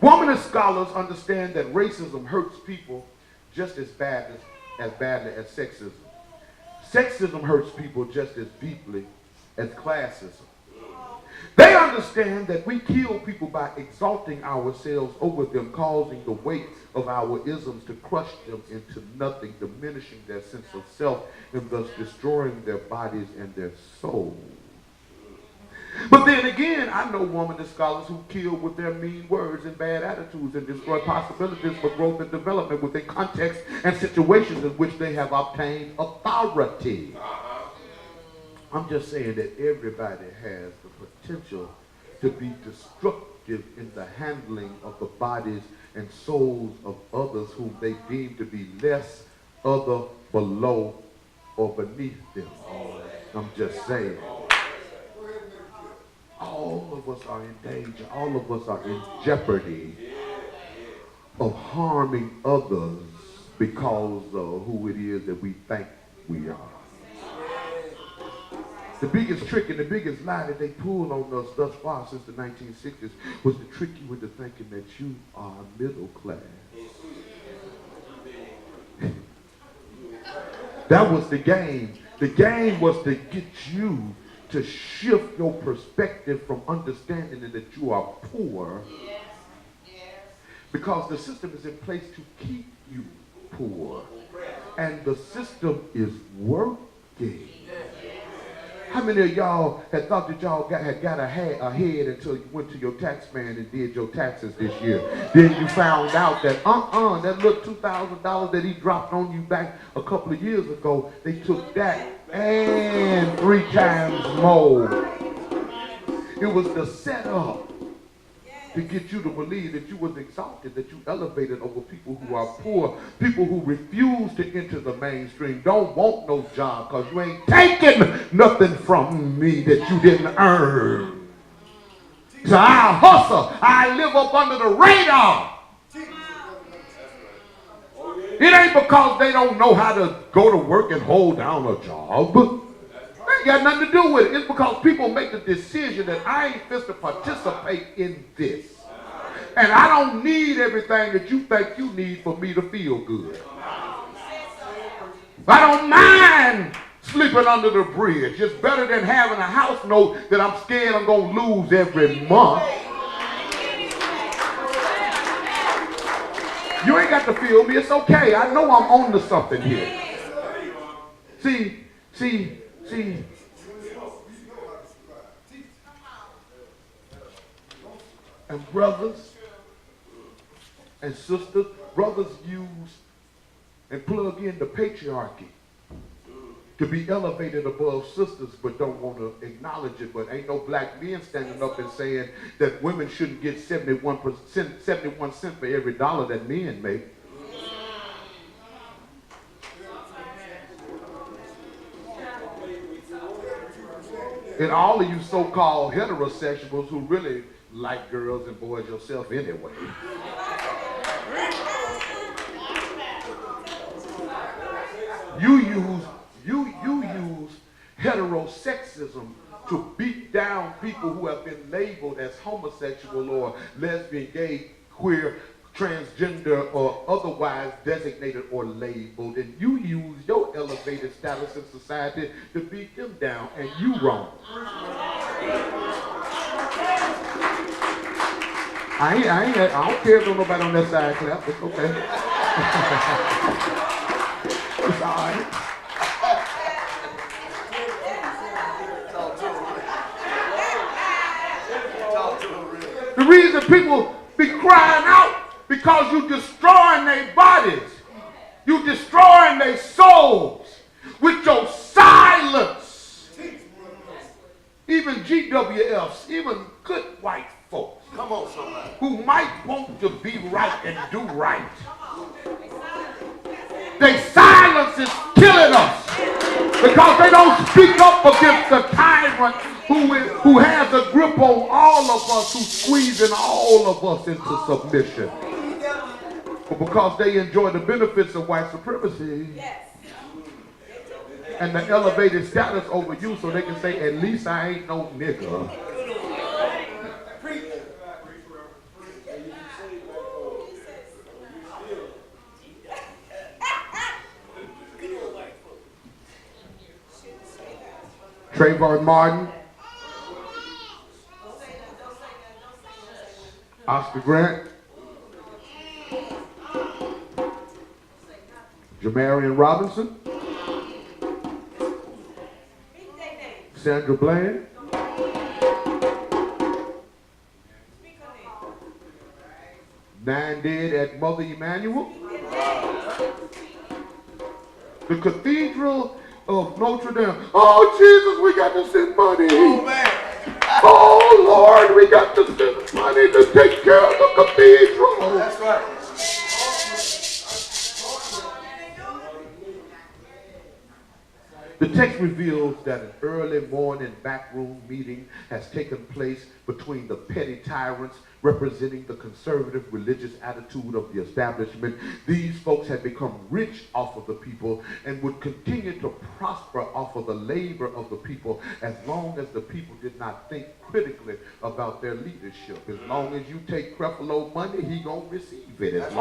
Womanist scholars understand that racism hurts people just as badly as sexism. Sexism hurts people just as deeply as classism. They understand that we kill people by exalting ourselves over them, causing the weight of our isms to crush them into nothing, diminishing their sense of self, and thus destroying their bodies and their souls. But then again, I know womanist scholars who kill with their mean words and bad attitudes and destroy possibilities for growth and development within contexts and situations in which they have obtained authority. I'm just saying that everybody has the potential to be destructive in the handling of the bodies and souls of others whom they deem to be less, other, below, or beneath them. I'm just saying. All of us are in danger. All of us are in jeopardy of harming others because of who it is that we think we are. The biggest trick and the biggest lie that they pulled on us thus far since the 1960s was to trick you into thinking that you are middle class. That was the game. The game was to get you to shift your perspective from understanding that you are poor, because the system is in place to keep you poor, and the system is working. How many of y'all had thought that y'all had got ahead until you went to your tax man and did your taxes this year? Then you found out that that little $2,000 that he dropped on you back a couple of years ago, they took that and 3 times more. It was the setup to get you to believe that you was exalted, that you elevated over people who are poor, people who refuse to enter the mainstream, don't want no job because you ain't taking nothing from me that you didn't earn. So I hustle, I live up under the radar. It ain't because they don't know how to go to work and hold down a job. It ain't got nothing to do with it. It's because people make the decision that I ain't fit to participate in this. And I don't need everything that you think you need for me to feel good. I don't mind sleeping under the bridge. It's better than having a house note that I'm scared I'm going to lose every month. You ain't got to feel me. It's okay. I know I'm on to something here. See. And brothers and sisters, brothers use and plug in the patriarchy to be elevated above sisters, but don't want to acknowledge it. But ain't no black men standing up and saying that women shouldn't get 71 cents for every dollar that men make. And all of you so-called heterosexuals who really like girls and boys yourself anyway. You use heterosexism to beat down people who have been labeled as homosexual or lesbian, gay, queer, transgender, or otherwise designated or labeled. And you use your elevated status in society to beat them down, and you wrong. I don't care if there's nobody on that side clap. It's okay. It's all right. The reason people be crying out because you destroying their bodies. You destroying their souls with your silence. Even GWFs, even good white folks. Come on, somebody. Who might want to be right and do right. Their silence is killing us because they don't speak up against the tyrant who has a grip on all of us, who's squeezing all of us into submission. But because they enjoy the benefits of white supremacy and the elevated status over you, so they can say, at least I ain't no nigga. Trayvon Martin, Oscar Grant, Jamarian Robinson, Sandra Bland, Nine dead at Mother Emanuel, the Cathedral of Notre Dame. Oh, Jesus, we got to send money. Oh, man. Oh, Lord, we got to send money to take care of the cathedral. That's right. The text reveals that an early morning backroom meeting has taken place between the petty tyrants representing the conservative religious attitude of the establishment. These folks had become rich off of the people and would continue to prosper off of the labor of the people as long as the people did not think critically about their leadership. As long as you take Creflo money, he gonna receive it. As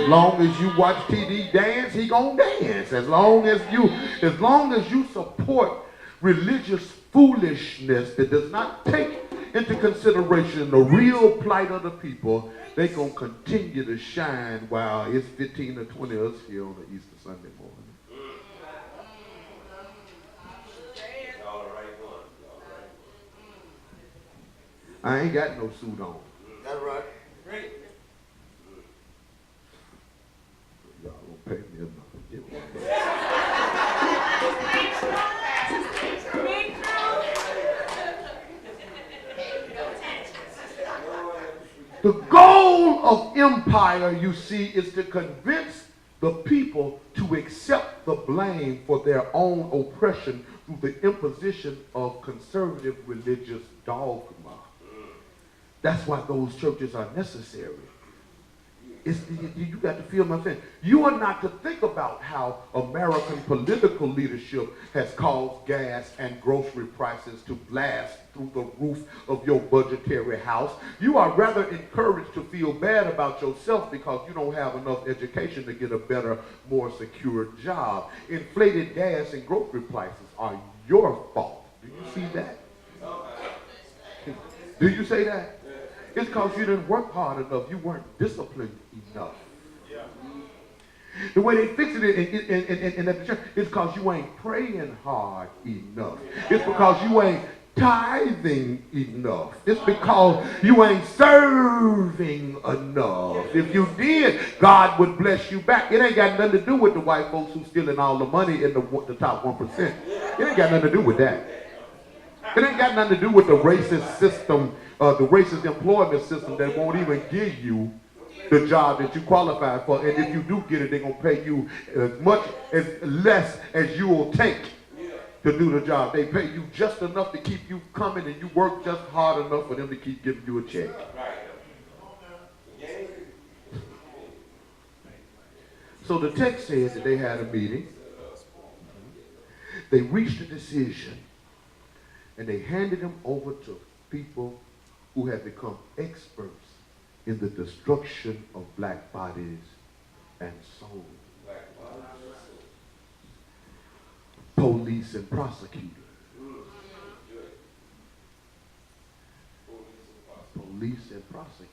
long as you watch TD dance, he gonna dance. As long as you support religious foolishness that does not take into consideration the real plight of the people, they gonna continue to shine while it's 15 or 20 of us here on the Easter Sunday morning. I ain't got no suit on. That's right. Great. Y'all don't pay me enough. The goal of empire, you see, is to convince the people to accept the blame for their own oppression through the imposition of conservative religious dogma. That's why those churches are necessary. You got to feel my thing. You are not to think about how American political leadership has caused gas and grocery prices to blast through the roof of your budgetary house. You are rather encouraged to feel bad about yourself because you don't have enough education to get a better, more secure job. Inflated gas and grocery prices are your fault. Do you see that? Do you say that? It's because you didn't work hard enough. You weren't disciplined enough. The way they fix it in the church is because you ain't praying hard enough. It's because you ain't tithing enough. It's because you ain't serving enough. If you did, God would bless you back. It ain't got nothing to do with the white folks who's stealing all the money in the top 1%. It ain't got nothing to do with that. It ain't got nothing to do with the racist system, the racist employment system that won't even give you the job that you qualify for. And if you do get it, they're going to pay you as less as you will take to do the job. They pay you just enough to keep you coming, and you work just hard enough for them to keep giving you a check. So the text says that they had a meeting. They reached a decision. And they handed him over to people who had become experts in the destruction of black bodies and souls. Police and prosecutors. Police and prosecutors.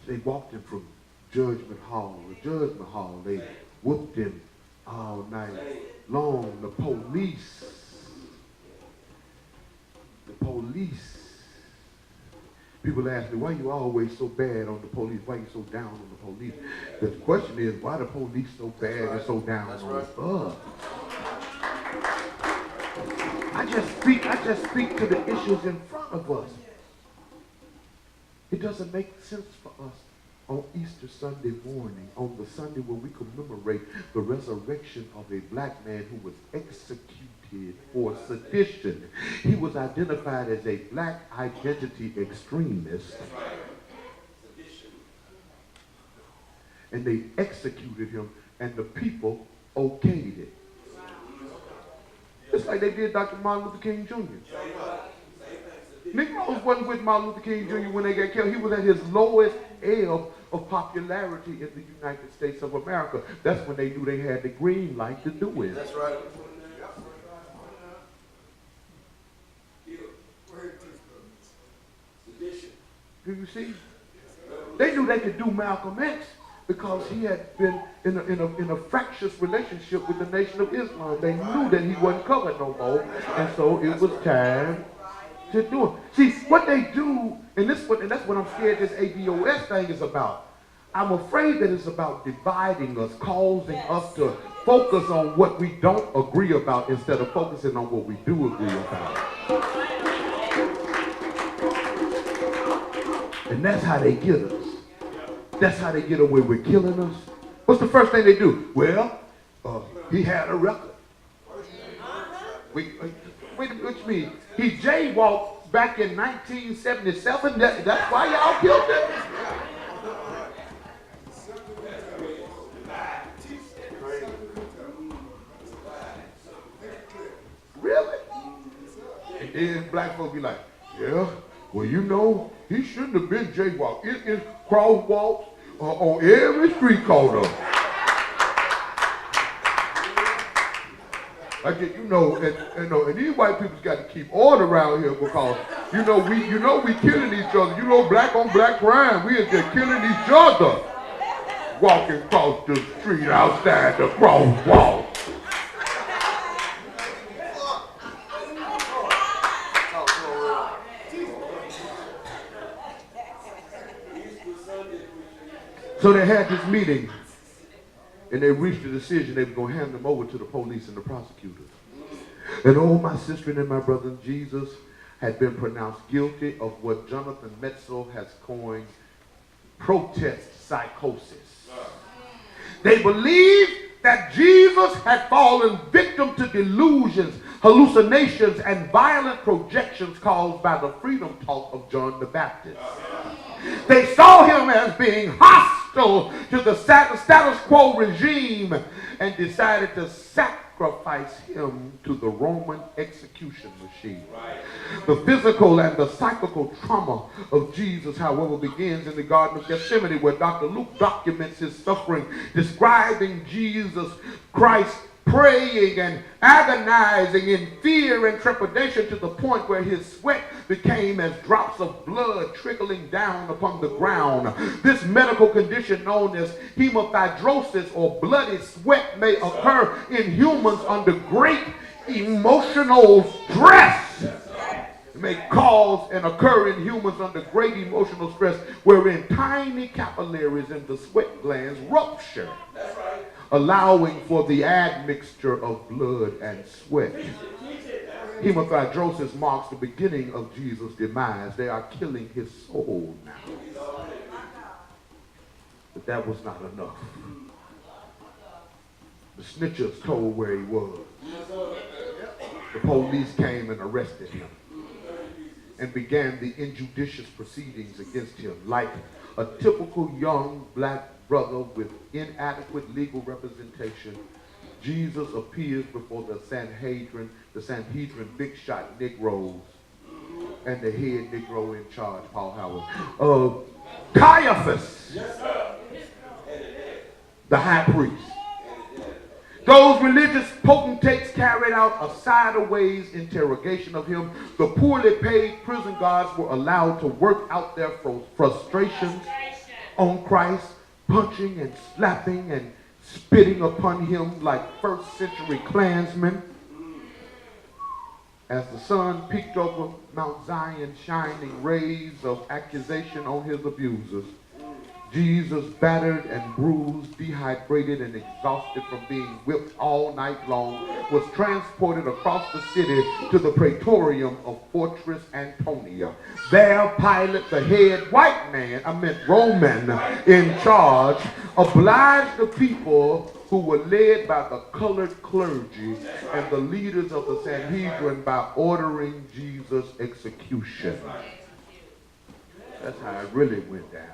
They walked him from Judgment Hall to Judgment Hall. They whooped him all night long. The police. People ask me, why you always so bad on the police? Why you so down on the police? The question is, why the police so bad and so down on us? I just speak to the issues in front of us. It doesn't make sense for us on Easter Sunday morning, on the Sunday when we commemorate the resurrection of a black man who was executed for sedition. He was identified as a black identity extremist. And they executed him, and the people okayed it. Just like they did Dr. Martin Luther King Jr. Negroes wasn't with Martin Luther King Jr. when they got killed. He was at his lowest ebb of popularity in the United States of America. That's when they knew they had the green light to do it. That's right. Do you see? They knew they could do Malcolm X because he had been in a fractious relationship with the Nation of Islam. They knew that he wasn't covered no more, and so it was time to do it. See, what they do, and that's what I'm scared this ADOS thing is about. I'm afraid that it's about dividing us, causing us to focus on what we don't agree about instead of focusing on what we do agree about. And that's how they get us. That's how they get away with killing us. What's the first thing they do? Well, he had a record. Wait, what you mean? He jaywalked back in 1977. That's why y'all killed him? Really? And then black folks be like, yeah, well, you know, he shouldn't have been jaywalked. It is crosswalks on every street corner. I get, and these white people's got to keep order around here because, we killing each other. You know, black on black crime. We are just killing each other. Walking across the street outside the crosswalk. So they had this meeting, and they reached a decision they were going to hand them over to the police and the prosecutors. And oh, my sister and my brother in Jesus had been pronounced guilty of what Jonathan Metzl has coined protest psychosis. They believed that Jesus had fallen victim to delusions, hallucinations, and violent projections caused by the freedom talk of John the Baptist. They saw him as being hostile to the status quo regime and decided to sacrifice him to the Roman execution machine. The physical and the psychical trauma of Jesus, however, begins in the Garden of Gethsemane, where Dr. Luke documents his suffering, describing Jesus Christ praying and agonizing in fear and trepidation to the point where his sweat became as drops of blood trickling down upon the ground. This medical condition known as hemofibrosis or bloody sweat may occur in humans under great emotional stress. It may cause and occur in humans under great emotional stress wherein tiny capillaries in the sweat glands rupture, allowing for the admixture of blood and sweat. Hemofibrosis marks the beginning of Jesus' demise. They are killing his soul now. But that was not enough. The snitchers told where he was. The police came and arrested him and began the injudicious proceedings against him. Like a typical young black brother with inadequate legal representation, Jesus appears before the Sanhedrin big shot Negroes, and the head Negro in charge, Paul Howard, Caiaphas, the high priest. Those religious potentates carried out a sideways interrogation of him. The poorly paid prison guards were allowed to work out their frustrations on Christ, punching and slapping and spitting upon him like first century Klansmen. As the sun peeked over Mount Zion, shining rays of accusation on his abusers, Jesus, battered and bruised, dehydrated and exhausted from being whipped all night long, was transported across the city to the praetorium of Fortress Antonia. There, Pilate, the head Roman in charge, obliged the people who were led by the colored clergy and the leaders of the Sanhedrin by ordering Jesus' execution. That's how it really went down.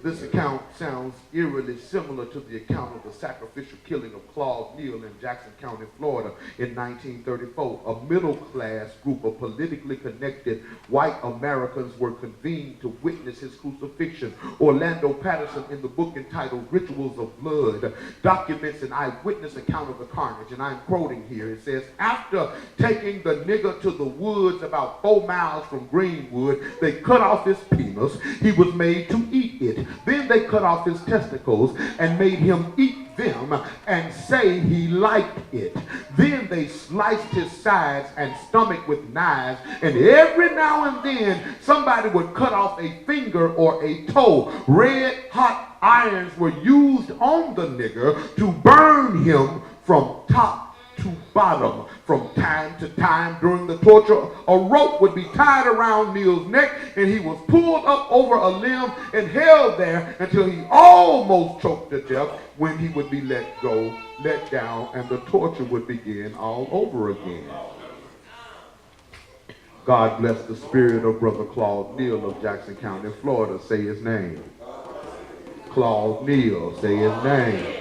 This account sounds eerily similar to the account of the sacrificial killing of Claude Neal in Jackson County, Florida in 1934. A middle-class group of politically connected white Americans were convened to witness his crucifixion. Orlando Patterson, in the book entitled Rituals of Blood, documents an eyewitness account of the carnage, and I'm quoting here. It says, after taking the nigger to the woods about 4 miles from Greenwood, they cut off his penis. He was made to eat it. Then they cut off his testicles and made him eat them and say he liked it. Then they sliced his sides and stomach with knives, and every now and then somebody would cut off a finger or a toe. Red hot irons were used on the nigger to burn him from top to bottom. From time to time during the torture, a rope would be tied around Neal's neck, and he was pulled up over a limb and held there until he almost choked to death, when he would be let go, let down, and the torture would begin all over again. God bless the spirit of Brother Claude Neal of Jackson County, Florida. Say his name. Claude Neal. Say his name.